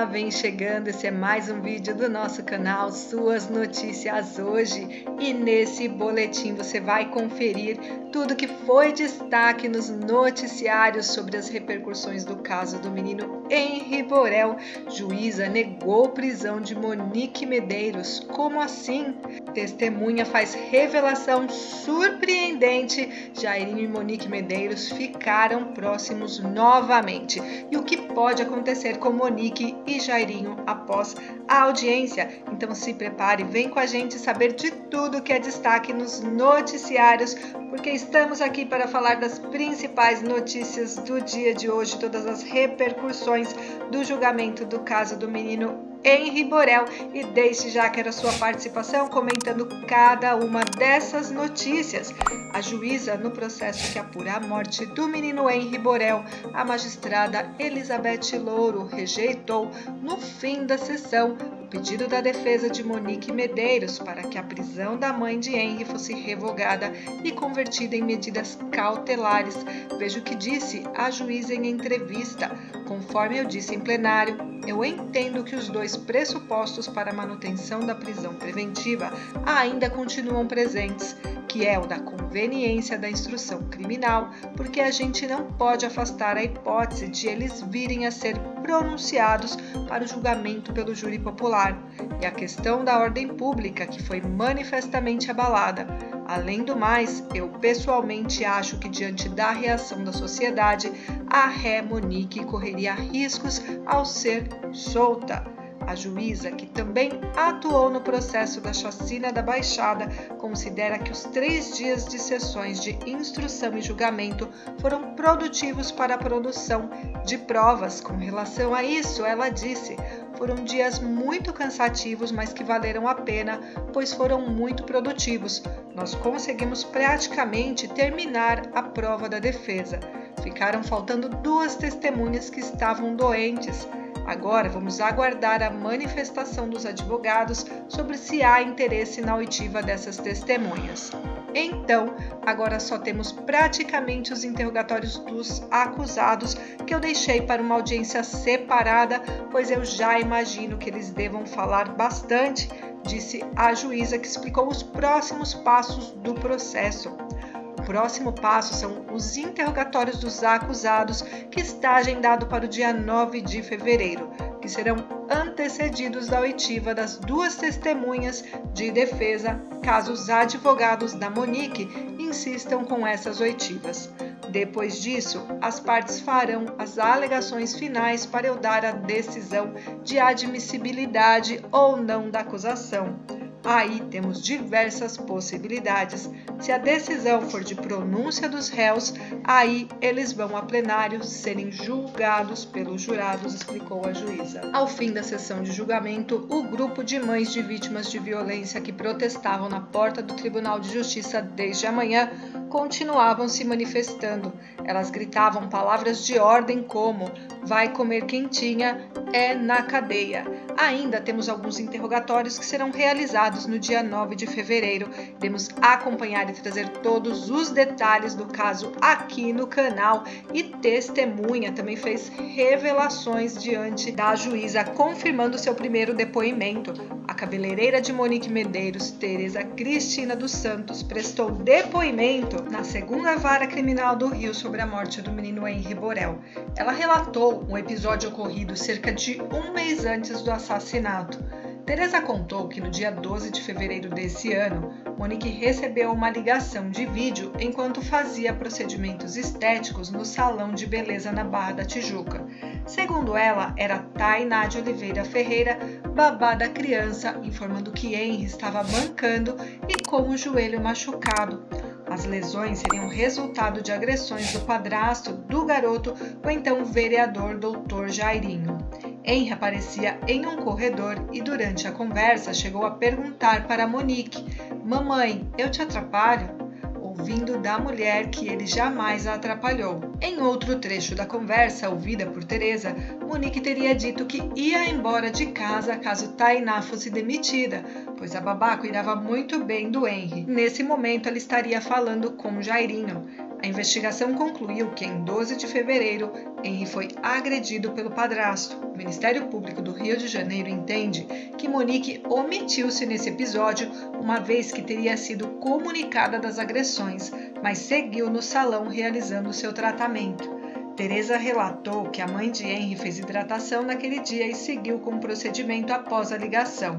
vem chegando, esse é mais um vídeo do nosso canal Suas Notícias Hoje, e nesse boletim você vai conferir tudo que foi destaque nos noticiários sobre as repercussões do caso do menino Henri Borel. Juíza negou prisão de Monique Medeiros. Como assim? Testemunha faz revelação surpreendente. Jairinho e Monique Medeiros ficaram próximos novamente. E o que pode acontecer com Monique e Jairinho após a audiência? Então se prepare, vem com a gente saber de tudo que é destaque nos noticiários, porque estamos aqui para falar das principais notícias do dia de hoje, todas as repercussões do julgamento do caso do menino Henri Borel, e desde já quero a sua participação comentando cada uma dessas notícias. A juíza no processo que apura a morte do menino Henri Borel, a magistrada Elizabeth Louro, rejeitou no fim da sessão o pedido da defesa de Monique Medeiros para que a prisão da mãe de Henri fosse revogada e convertida em medidas cautelares. Veja o que disse a juíza em entrevista. Conforme eu disse em plenário, eu entendo que os dois pressupostos para a manutenção da prisão preventiva ainda continuam presentes, que é o da conveniência da instrução criminal, porque a gente não pode afastar a hipótese de eles virem a ser pronunciados para o julgamento pelo júri popular, e a questão da ordem pública, que foi manifestamente abalada. Além do mais, eu pessoalmente acho que, diante da reação da sociedade, a ré Monique correria riscos ao ser solta. A juíza, que também atuou no processo da chacina da Baixada, considera que os 3 dias de sessões de instrução e julgamento foram produtivos para a produção de provas. Com relação a isso, ela disse: foram dias muito cansativos, mas que valeram a pena, pois foram muito produtivos. Nós conseguimos praticamente terminar a prova da defesa. Ficaram faltando 2 testemunhas que estavam doentes. Agora vamos aguardar a manifestação dos advogados sobre se há interesse na oitiva dessas testemunhas. Então, agora só temos praticamente os interrogatórios dos acusados, que eu deixei para uma audiência separada, pois eu já imagino que eles devam falar bastante, disse a juíza, que explicou os próximos passos do processo. O próximo passo são os interrogatórios dos acusados, que está agendado para o dia 9 de fevereiro, que serão antecedidos da oitiva das 2 testemunhas de defesa, caso os advogados da Monique insistam com essas oitivas. Depois disso, as partes farão as alegações finais para eu dar a decisão de admissibilidade ou não da acusação. Aí temos diversas possibilidades. Se a decisão for de pronúncia dos réus, aí eles vão a plenário serem julgados pelos jurados, explicou a juíza. Ao fim da sessão de julgamento, o grupo de mães de vítimas de violência que protestavam na porta do Tribunal de Justiça desde a manhã continuavam se manifestando. Elas gritavam palavras de ordem como: vai comer quentinha, é na cadeia. Ainda temos alguns interrogatórios que serão realizados no dia 9 de fevereiro. Iremos acompanhar e trazer todos os detalhes do caso aqui no canal. E testemunha também fez revelações diante da juíza, confirmando seu primeiro depoimento. A cabeleireira de Monique Medeiros, Tereza Cristina dos Santos, prestou depoimento na 2ª Vara Criminal do Rio sobre a morte do menino Henri Borel. Ela relatou um episódio ocorrido cerca de 1 mês antes do assassinato. Tereza contou que no dia 12 de fevereiro desse ano, Monique recebeu uma ligação de vídeo enquanto fazia procedimentos estéticos no salão de beleza na Barra da Tijuca. Segundo ela, era Tainá de Oliveira Ferreira, babá da criança, informando que Henri estava mancando e com o joelho machucado. As lesões seriam resultado de agressões do padrasto do garoto, o então vereador Dr. Jairinho. Henri aparecia em um corredor e durante a conversa chegou a perguntar para Monique: mamãe, eu te atrapalho? Ouvindo da mulher que ele jamais a atrapalhou. Em outro trecho da conversa, ouvida por Tereza, Monique teria dito que ia embora de casa caso Tainá fosse demitida, pois a babá cuidava muito bem do Henri. Nesse momento, ela estaria falando com Jairinho. A investigação concluiu que em 12 de fevereiro, Henry foi agredido pelo padrasto. O Ministério Público do Rio de Janeiro entende que Monique omitiu-se nesse episódio, uma vez que teria sido comunicada das agressões, mas seguiu no salão realizando seu tratamento. Teresa relatou que a mãe de Henry fez hidratação naquele dia e seguiu com o procedimento após a ligação.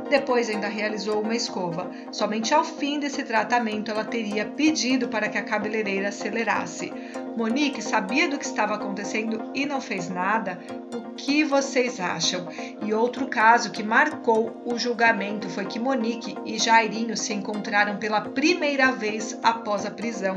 Depois ainda realizou uma escova. Somente ao fim desse tratamento ela teria pedido para que a cabeleireira acelerasse. Monique sabia do que estava acontecendo e não fez nada? O que vocês acham? E outro caso que marcou o julgamento foi que Monique e Jairinho se encontraram pela primeira vez após a prisão.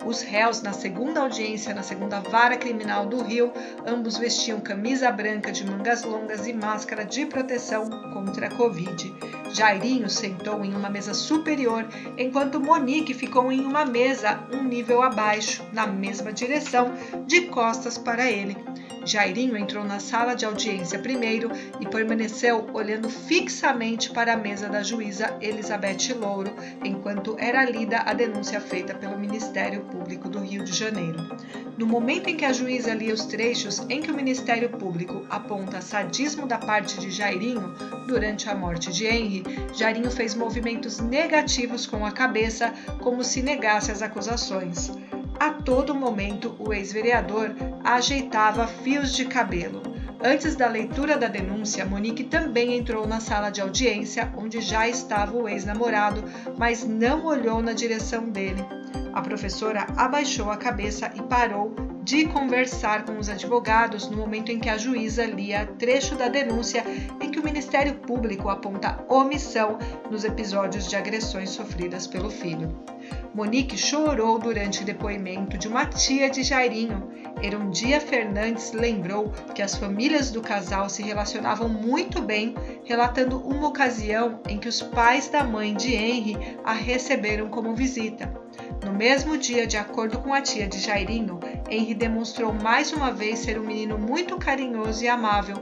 Os réus, na segunda audiência na segunda vara criminal do Rio, ambos vestiam camisa branca de mangas longas e máscara de proteção contra a Covid. Jairinho sentou em uma mesa superior, enquanto Monique ficou em uma mesa um nível abaixo, na mesma direção, de costas para ele. Jairinho entrou na sala de audiência primeiro e permaneceu olhando fixamente para a mesa da juíza Elizabeth Louro, enquanto era lida a denúncia feita pelo Ministério Público do Rio de Janeiro. No momento em que a juíza lia os trechos em que o Ministério Público aponta sadismo da parte de Jairinho durante a morte de Henry, Jairinho fez movimentos negativos com a cabeça, como se negasse as acusações. A todo momento, o ex-vereador ajeitava fios de cabelo. Antes da leitura da denúncia, Monique também entrou na sala de audiência, onde já estava o ex-namorado, mas não olhou na direção dele. A professora abaixou a cabeça e parou de conversar com os advogados no momento em que a juíza lia trecho da denúncia em que o Ministério Público aponta omissão nos episódios de agressões sofridas pelo filho. Monique chorou durante o depoimento de uma tia de Jairinho. Erundia Fernandes lembrou que as famílias do casal se relacionavam muito bem, relatando uma ocasião em que os pais da mãe de Henry a receberam como visita. No mesmo dia, de acordo com a tia de Jairinho, Henry demonstrou mais uma vez ser um menino muito carinhoso e amável.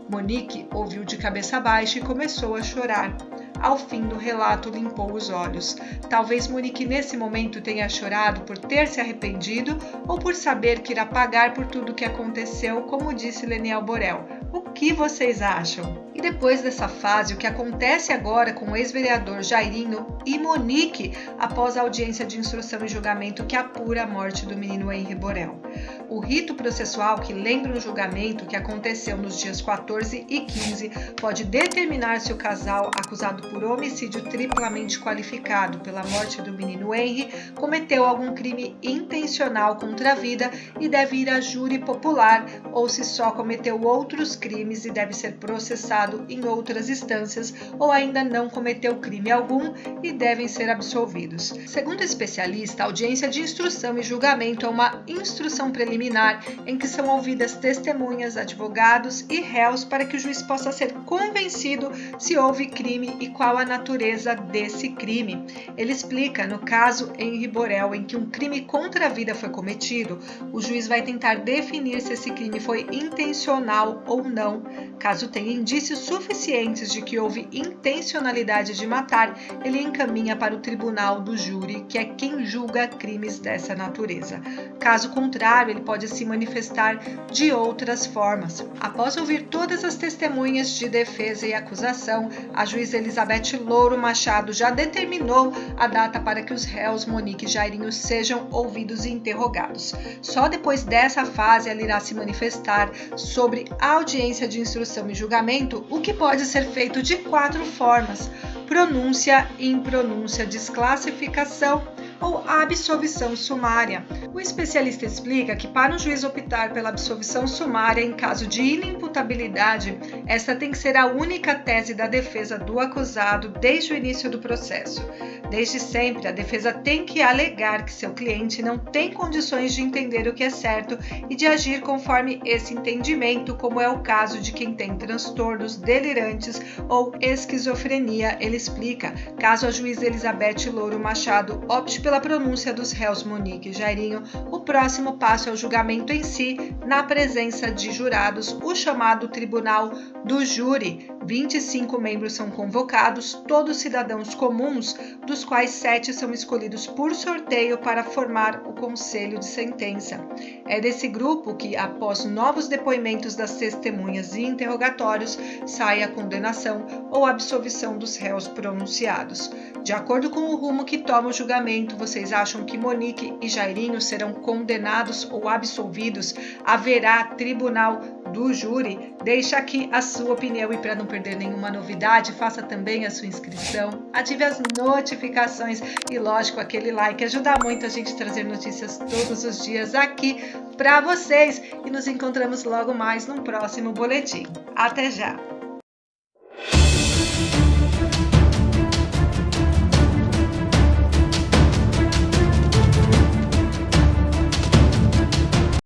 Monique ouviu de cabeça baixa e começou a chorar. Ao fim do relato, limpou os olhos. Talvez Monique nesse momento tenha chorado por ter se arrependido ou por saber que irá pagar por tudo o que aconteceu, como disse Leniel Borel. O que vocês acham? E depois dessa fase, o que acontece agora com o ex-vereador Jairinho e Monique após a audiência de instrução e julgamento que apura a morte do menino Henry Borel? O rito processual que lembra o julgamento que aconteceu nos dias 14 e 15 pode determinar se o casal, acusado por homicídio triplamente qualificado pela morte do menino Henry, cometeu algum crime intencional contra a vida e deve ir a júri popular, ou se só cometeu outros crimes e deve ser processado em outras instâncias, ou ainda não cometeu crime algum e devem ser absolvidos. Segundo o especialista, a audiência de instrução e julgamento é uma instrução preliminar em que são ouvidas testemunhas, advogados e réus para que o juiz possa ser convencido se houve crime e qual a natureza desse crime. Ele explica, no caso Henry Borel, em que um crime contra a vida foi cometido, o juiz vai tentar definir se esse crime foi intencional ou não. Caso tenha indícios suficientes de que houve intencionalidade de matar, ele encaminha para o tribunal do júri, que é quem julga crimes dessa natureza. Caso contrário, ele pode se manifestar de outras formas. Após ouvir todas as testemunhas de defesa e acusação, a juíza Elizabeth Louro Machado já determinou a data para que os réus Monique e Jairinho sejam ouvidos e interrogados. Só depois dessa fase ela irá se manifestar sobre a audiência de instrução e julgamento, o que pode ser feito de 4 formas: pronúncia, impronúncia, desclassificação ou absolvição sumária. O especialista explica que para um juiz optar pela absolvição sumária em caso de inimputabilidade, esta tem que ser a única tese da defesa do acusado desde o início do processo. Desde sempre, a defesa tem que alegar que seu cliente não tem condições de entender o que é certo e de agir conforme esse entendimento, como é o caso de quem tem transtornos delirantes ou esquizofrenia, ele explica. Caso a juíza Elizabeth Louro Machado opte pela pronúncia dos réus Monique e Jairinho, o próximo passo é o julgamento em si, na presença de jurados, o chamado tribunal do júri. 25 membros são convocados, todos cidadãos comuns, dos quais 7 são escolhidos por sorteio para formar o conselho de sentença. É desse grupo que, após novos depoimentos das testemunhas e interrogatórios, sai a condenação ou absolvição dos réus pronunciados. De acordo com o rumo que toma o julgamento, vocês acham que Monique e Jairinho serão condenados ou absolvidos? Haverá tribunal do júri? Deixa aqui a sua opinião e, para não perder nenhuma novidade, faça também a sua inscrição, ative as notificações e, lógico, aquele like. Ajuda muito a gente trazer notícias todos os dias aqui para vocês e nos encontramos logo mais num próximo boletim. Até já!